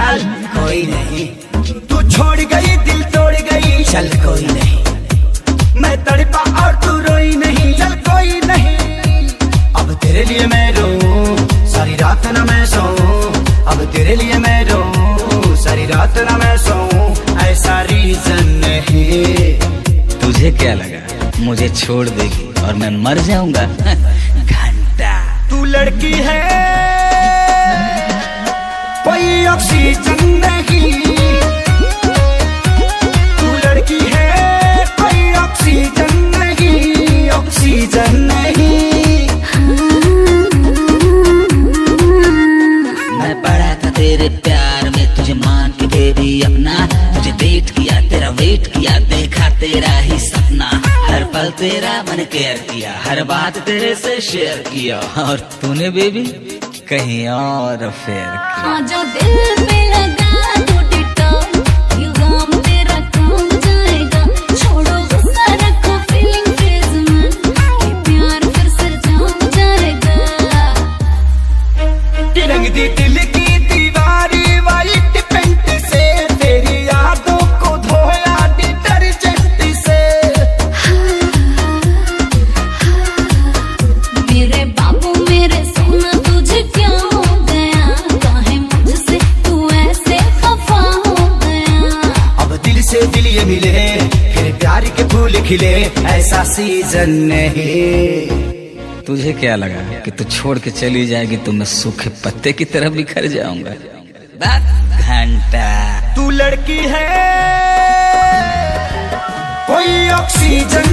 चल कोई नहीं, तू छोड़ गई दिल तोड़ गई, चल कोई नहीं। मैं तड़पा और तू रोई नहीं, चल कोई नहीं। अब तेरे लिए मैं रोऊं सारी रात ना मैं सोऊं, अब तेरे लिए मैं रोऊं सारी रात ना मैं सोऊं, ऐसा रीजन नहीं। तुझे क्या लगा मुझे छोड़ देगी और मैं मर जाऊंगा? घंटा तू लड़की है कोई ऑक्सीजन नहीं, तू लड़की है कोई ऑक्सीजन नहीं, ऑक्सीजन नहीं। मैं पड़ा था तेरे प्यार में, तुझे मान के बेबी अपना, तुझे वेट किया तेरा वेट किया, देखा तेरा ही सपना, हर पल तेरा मैंने केयर किया, हर बात तेरे से शेयर किया, और तूने बेबी कहीं और अफेयर किया। हाँ जो दिल पे लगा तो डिटॉल, इल्जाम तेरा काम जाएगा, छोड़ो गुस्सा रखो फीलिंग फेज में, ये प्यार फिर से जाम जाएगा। रंग दी दिल की दीवारी वाइट पेंट से, तेरी यादों को धोया डिटर्जेंट से। मेरे बाबू मेरे सोना तुझे क्या हो गया, काहे मुझसे तू ऐसे खफा हो गया। अब दिल से दिल ये मिले फिर प्यार के फूल खिले, ऐसा सीजन नहीं। तुझे क्या लगा कि तू छोड़ के चली जाएगी तो मैं सूखे पत्ते की तरह बिखर जाऊंगा? घंटा तू लड़की है कोई ऑक्सीजन